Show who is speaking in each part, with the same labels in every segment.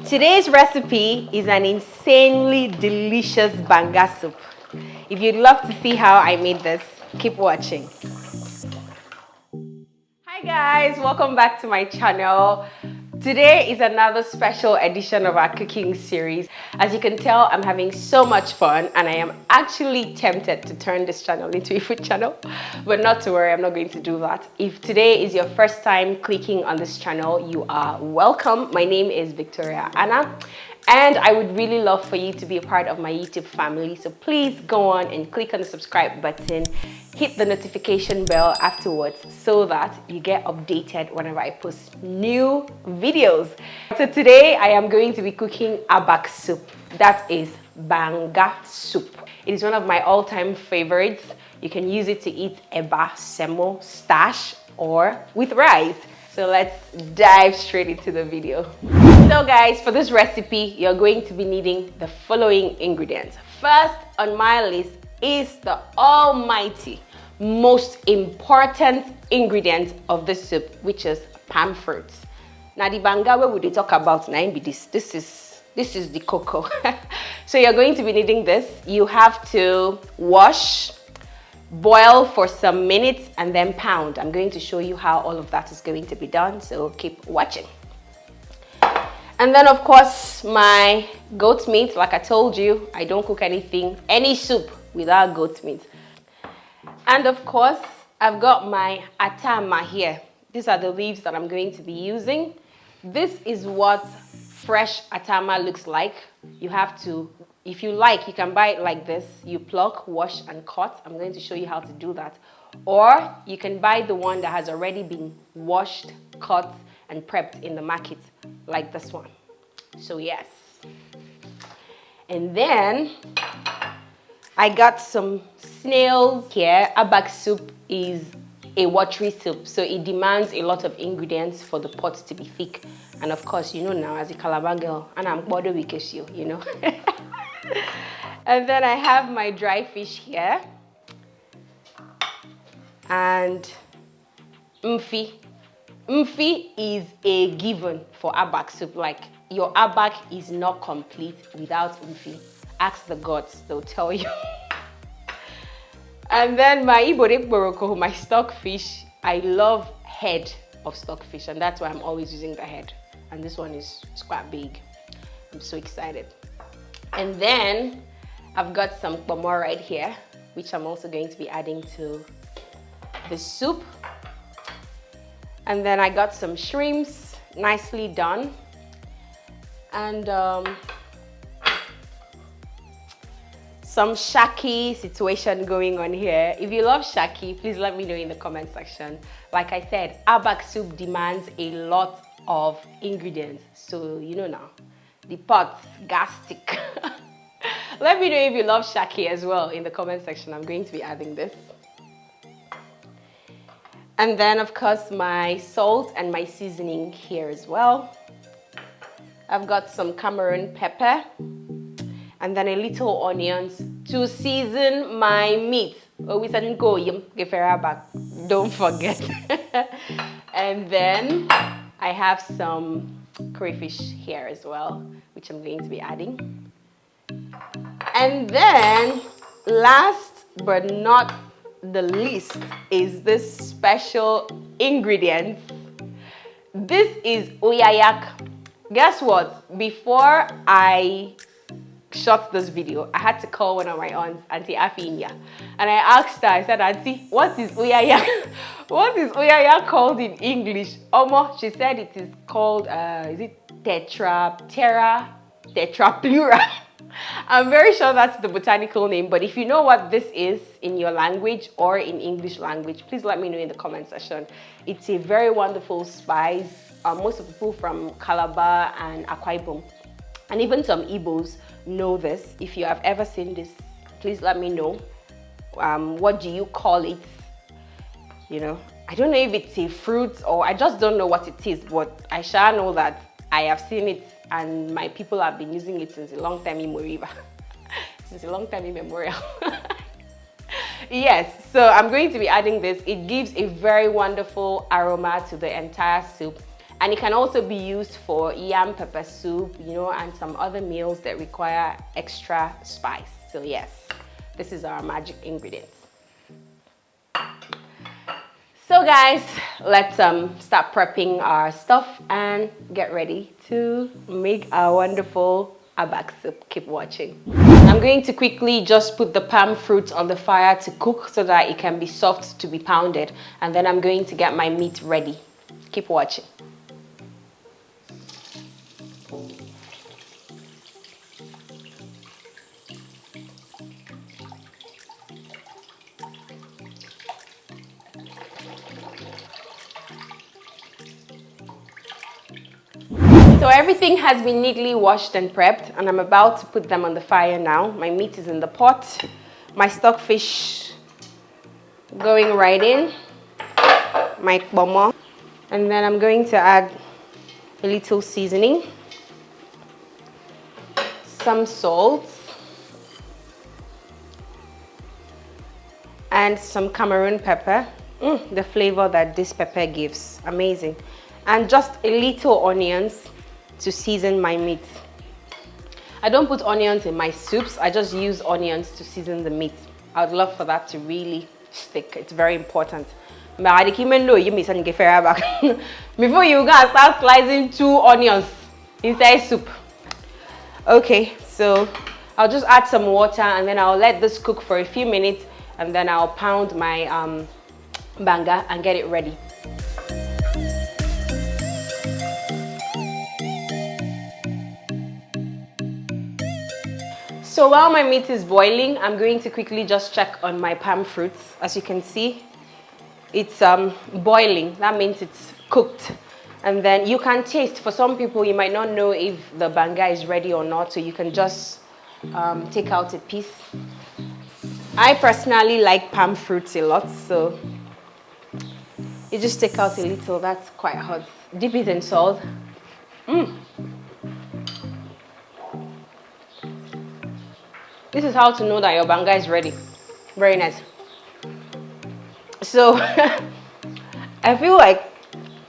Speaker 1: Today's recipe is an insanely delicious banga soup. If you'd love to see how I made this, keep watching. Hi guys, welcome back to my channel. Today is another special edition of our cooking series. As you can tell, I'm having so much fun and I am actually tempted to turn this channel into a food channel, but not to worry, I'm not going to do that. If today is your first time clicking on this channel, you are welcome. My name is Victoria Anna and I would really love for you to be a part of my YouTube family. So please go on and click on the subscribe button, hit the notification bell afterwards so that you get updated whenever I post new videos. So today I am going to be cooking Abak soup. That is Banga soup. It is one of my all-time favorites. You can use it to eat eba, semo, stash, or with rice. So let's dive straight into the video. So guys, for this recipe, you're going to be needing the following ingredients. First on my list is the almighty, most important ingredient of this soup, which is palm fruit. Now the banga we will talk about now be this. This is the cocoa. So you're going to be needing this. You have to wash, boil for some minutes, and then pound. I'm going to show you how all of that is going to be done, so keep watching. And then of course my goat meat. Like I told you, I don't cook any soup without goat meat. And of course I've got my atama here. These are the leaves that I'm going to be using. This is what fresh atama looks like. You have to, if you like, you can buy it like this. You pluck, wash and cut. I'm going to show you how to do that. Or you can buy the one that has already been washed, cut and prepped in the market, like this one. So yes. And then I got some snails here. Abak soup is a watery soup, so it demands a lot of ingredients for the pot to be thick. And of course, you know now, as a Calabar girl, and I'm border weekish, you know. And then I have my dry fish here. And mfi. Mfi is a given for abak soup. Like, your abak is not complete without mfi. Ask the gods, they'll tell you. And then my ibore boroko, my stockfish. I love head of stockfish, and that's why I'm always using the head. And this one is quite big. I'm so excited. And then I've got some pomo right here, which I'm also going to be adding to the soup. And then I got some shrimps, nicely done. And some shaki situation going on here. If you love shaki, please let me know in the comment section. Like I said, abak soup demands a lot of ingredients. So you know now, the pot, gas stick. Let me know if you love shaki as well in the comment section. I'm going to be adding this. And then of course my salt and my seasoning here as well. I've got some Cameroon pepper and then a little onions to season my meat. Don't forget. And then I have some crayfish here as well, which I'm going to be adding. And then last but not the least is this special ingredient. This is oyayak. Guess what? Before I shot this video, I had to call one of my aunts, Auntie Afinya, and I asked her, I said, Auntie, what is oyayak? What is oyayak called in English? Omo, she said it is called, is it tetra plural? I'm very sure that's the botanical name, but if you know what this is in your language or in English language, please let me know in the comment section. It's a very wonderful spice. Most of the people from Calabar and Akwa Ibom, and even some Igbos know this. If you have ever seen this, please let me know. What do you call it? You know, I don't know if it's a fruit or I just don't know what it is, but I shall know that I have seen it and my people have been using it since a long time immemorial. Since a long time immemorial. Yes, so I'm going to be adding this. It gives a very wonderful aroma to the entire soup. And it can also be used for yam pepper soup, you know, and some other meals that require extra spice. So yes, this is our magic ingredient. So guys, let's start prepping our stuff and get ready to make our wonderful abak soup. Keep watching. I'm going to quickly just put the palm fruit on the fire to cook so that it can be soft to be pounded, and then I'm going to get my meat ready. Keep watching. So everything has been neatly washed and prepped, and I'm about to put them on the fire now. My meat is in the pot, my stockfish going right in, my bomo, and then I'm going to add a little seasoning, some salt, and some Cameroon pepper. The flavor that this pepper gives, amazing. And just a little onions to season my meat. I don't put onions in my soups, I just use onions to season the meat. I would love for that to really stick. It's very important. Before you go start slicing 2 onions inside soup. Okay, so I'll just add some water and then I'll let this cook for a few minutes, and then I'll pound my banga and get it ready. So while my meat is boiling, I'm going to quickly just check on my palm fruits. As you can see, it's boiling. That means it's cooked. And then you can taste. For some people, you might not know if the banga is ready or not, so you can just take out a piece. I personally like palm fruits a lot, so you just take out a little. That's quite hot. Dip it in salt. This is how to know that your banga is ready. Very nice. So I feel like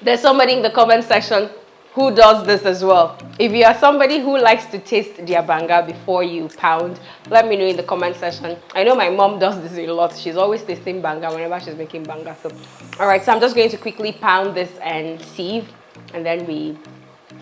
Speaker 1: there's somebody in the comment section who does this as well. If you are somebody who likes to taste their banga before you pound, let me know in the comment section. I know my mom does this a lot. She's always tasting banga whenever she's making banga soup. All right, so I'm just going to quickly pound this and sieve, and then we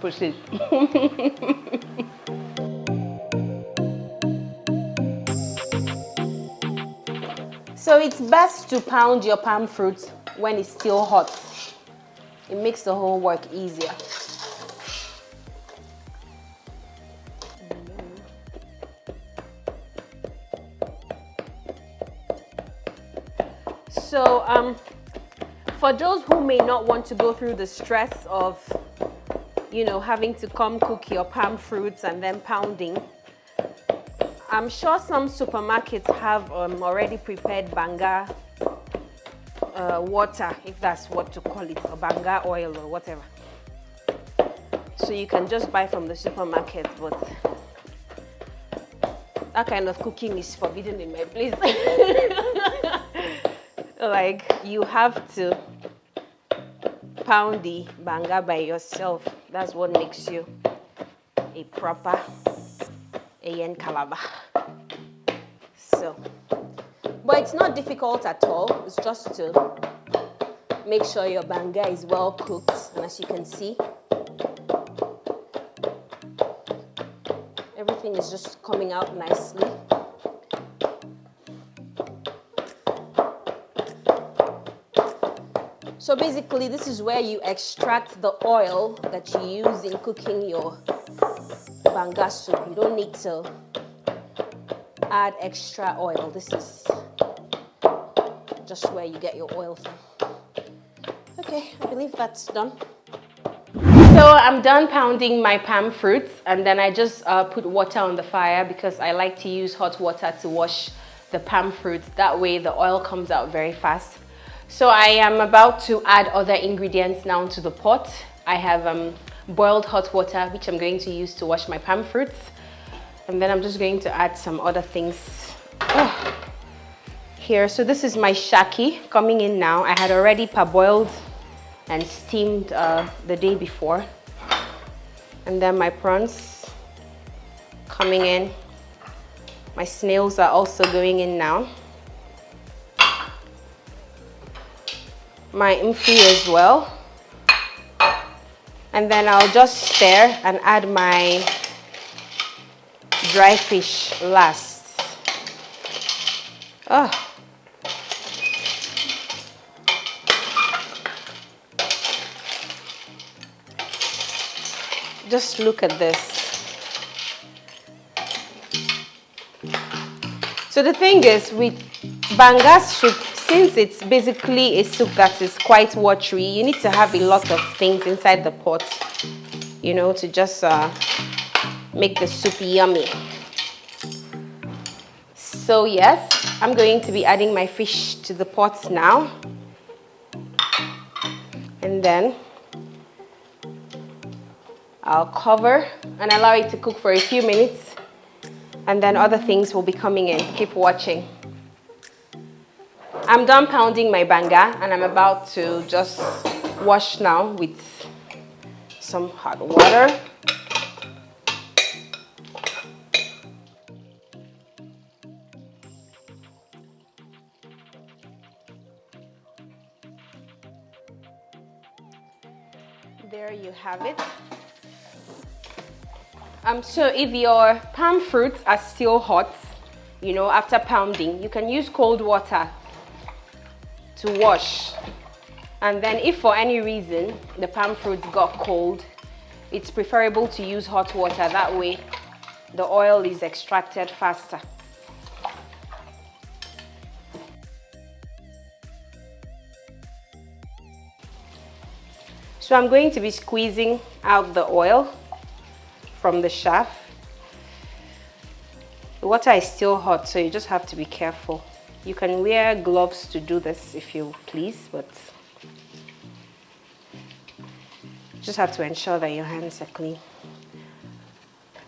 Speaker 1: proceed. So it's best to pound your palm fruit when it's still hot. It makes the whole work easier. So for those who may not want to go through the stress of, you know, having to come cook your palm fruits and then pounding, I'm sure some supermarkets have already prepared banga water, if that's what to call it, or banga oil or whatever. So you can just buy from the supermarket, but that kind of cooking is forbidden in my place. Like, you have to pound the banga by yourself. That's what makes you a proper Ayen Calabar. So, but it's not difficult at all. It's just to make sure your banga is well cooked. And as you can see, everything is just coming out nicely. So basically, this is where you extract the oil that you use in cooking your banga soup. You don't need to add extra oil. This is just where you get your oil from. Okay, I believe that's done. So I'm done pounding my palm fruits, and then I just put water on the fire because I like to use hot water to wash the palm fruits. That way the oil comes out very fast. So I am about to add other ingredients now to the pot. I have boiled hot water, which I'm going to use to wash my palm fruits. And then I'm just going to add some other things here. So this is my shaki coming in now. I had already parboiled and steamed the day before. And then my prawns coming in. My snails are also going in now. My mfi as well. And then I'll just stir and add my dry fish last. Oh. Just look at this. So the thing is, with Banga soup, since it's basically a soup that is quite watery, you need to have a lot of things inside the pot, you know, to just make the soup yummy. So yes, I'm going to be adding my fish to the pot now. And then I'll cover and allow it to cook for a few minutes, and then other things will be coming in. Keep watching. I'm done pounding my banga and I'm about to just wash now with some hot water. There you have it. So if your palm fruits are still hot, you know, after pounding, you can use cold water to wash. And then if for any reason the palm fruits got cold, it's preferable to use hot water. That way the oil is extracted faster. So I'm going to be squeezing out the oil from the shaft. The water is still hot, so you just have to be careful. You can wear gloves to do this if you please, but you just have to ensure that your hands are clean.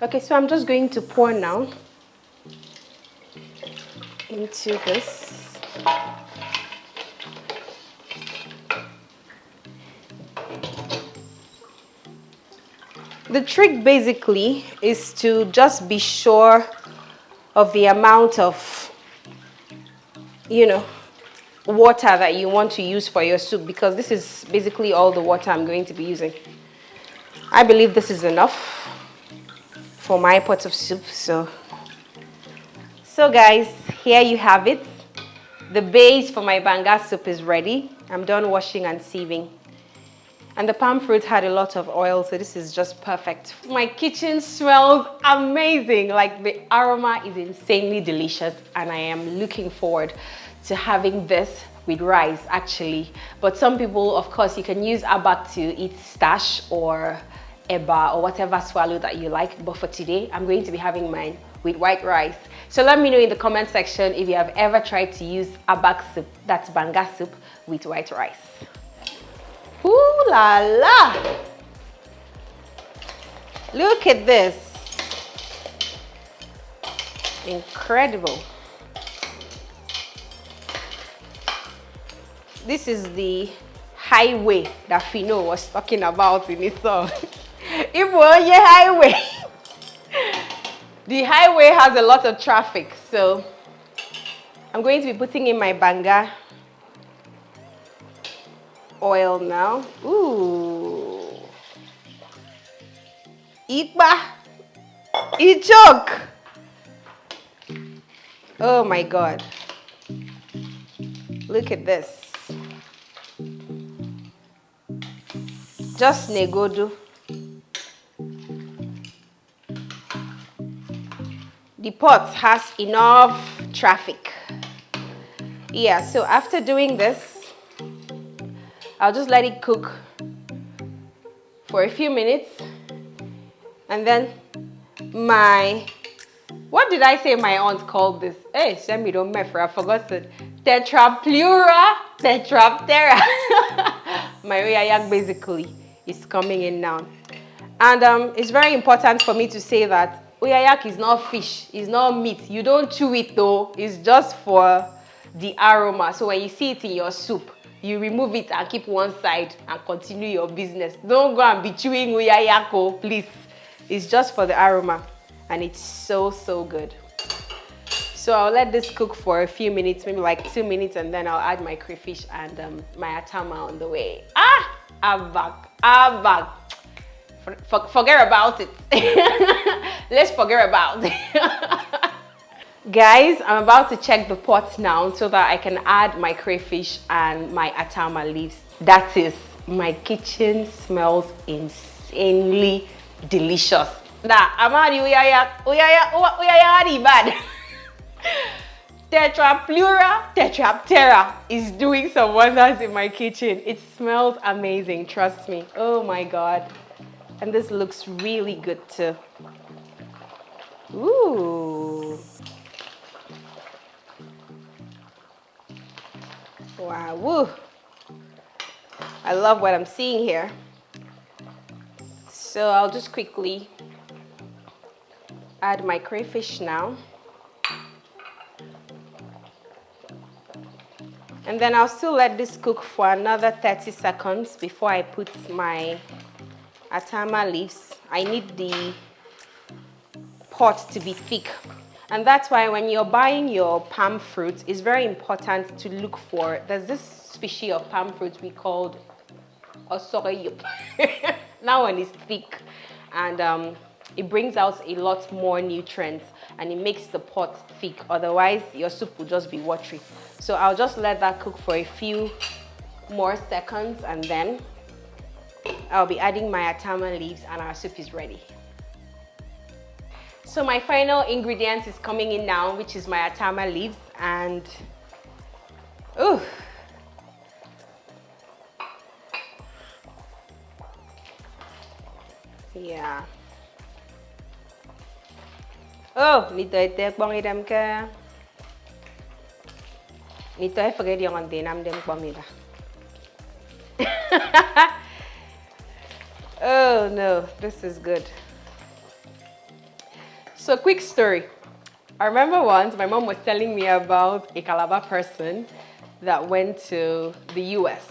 Speaker 1: Okay, so I'm just going to pour now into this. The trick basically is to just be sure of the amount of, you know, water that you want to use for your soup, because this is basically all the water I'm going to be using. I believe this is enough for my pot of soup. So guys, here you have it. The base for my banga soup is ready. I'm done washing and sieving. And the palm fruit had a lot of oil, so this is just perfect. My kitchen smells amazing. Like, the aroma is insanely delicious, and I am looking forward to having this with rice actually. But some people, of course, you can use abak to eat stash or eba or whatever swallow that you like. But for today, I'm going to be having mine with white rice. So let me know in the comment section if you have ever tried to use abak soup, that's banga soup, with white rice. Ooh la la! Look at this. Incredible. This is the highway that Fino was talking about in his song. Iboye highway. The highway has a lot of traffic, so I'm going to be putting in my banga oil now. Ooh. Ikba. Ichok. Oh my God. Look at this. Just negodu. The pot has enough traffic. Yeah, so after doing this, I'll just let it cook for a few minutes. And then what did I say my aunt called this? Hey, send me don't I forgot it. Tetrapleura tetraptera. My oyayak basically is coming in now. And it's very important for me to say that oyayak is not fish, it's not meat. You don't chew it though, it's just for the aroma. So when you see it in your soup, you remove it and keep one side and continue your business. Don't go and be chewing uyayako, please. It's just for the aroma, and it's so good. So I'll let this cook for a few minutes, maybe like 2 minutes, and then I'll add my crayfish and my atama on the way. Abak. Forget about it. Let's forget about it. Guys, I'm about to check the pot now so that I can add my crayfish and my atama leaves. That is, my kitchen smells insanely delicious. Nah, I'm already uyaya bad. Tetraptera is doing some wonders in my kitchen. It smells amazing, trust me. Oh my God. And this looks really good too. Ooh. Wow, woo. I love what I'm seeing here. So I'll just quickly add my crayfish now. And then I'll still let this cook for another 30 seconds before I put my atama leaves. I need the pot to be thick. And that's why when you're buying your palm fruit, it's very important to look for, there's this species of palm fruit we called Osoreyup. That one is thick, and it brings out a lot more nutrients, and it makes the pot thick. Otherwise, your soup will just be watery. So I'll just let that cook for a few more seconds, and then I'll be adding my atama leaves, and our soup is ready. So my final ingredient is coming in now, which is my atama leaves, and ooh. Yeah. Oh, nito ite bong idam ka. Nito ay forget yung dinam dem pamida. Oh no, this is good. So quick story. I remember once my mom was telling me about a Calabar person that went to the US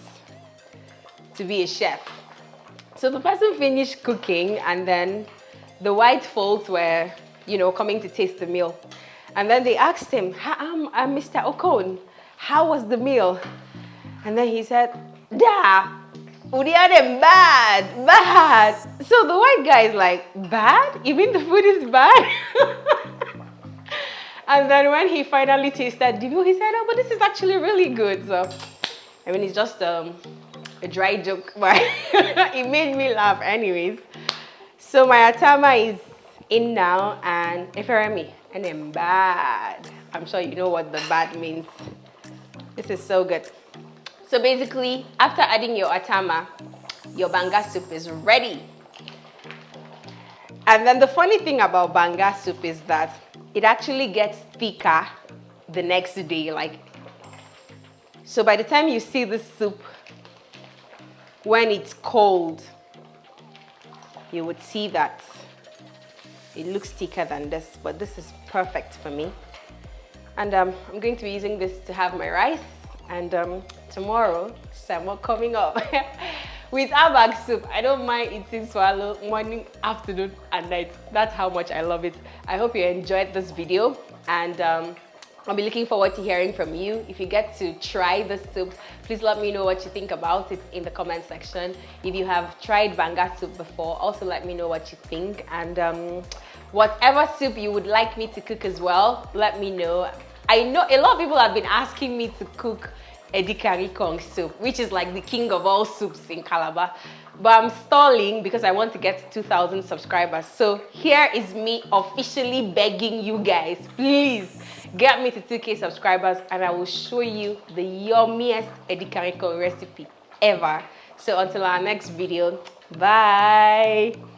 Speaker 1: to be a chef. So the person finished cooking, and then the white folks were, you know, coming to taste the meal. And then they asked him, Mr. Okon, how was the meal? And then he said, "Da, Udiane bad. So the white guy is like, bad? You mean the food is bad? And then when he finally tasted the meal, he said, oh, but this is actually really good. So, I mean, it's just a dry joke, but it made me laugh anyways. So my atama is in now, and if you hear me, and then bad. I'm sure you know what the bad means. This is so good. So basically, after adding your atama, your banga soup is ready. And then the funny thing about banga soup is that it actually gets thicker the next day. So by the time you see this soup, when it's cold, you would see that it looks thicker than this, but this is perfect for me. And I'm going to be using this to have my rice, and tomorrow, salmon coming up. With Abak soup, I don't mind eating swallow morning, afternoon, and night. That's how much I love it. I hope you enjoyed this video, and I'll be looking forward to hearing from you. If you get to try this soup, please let me know what you think about it in the comment section. If you have tried banga soup before, also let me know what you think. And whatever soup you would like me to cook as well, let me know. I know a lot of people have been asking me to cook Edikarikong soup, which is like the king of all soups in Calabar. But I'm stalling because I want to get to 2,000 subscribers. So here is me officially begging you guys, please get me to 2K subscribers, and I will show you the yummiest Edikarikong recipe ever. So until our next video, bye.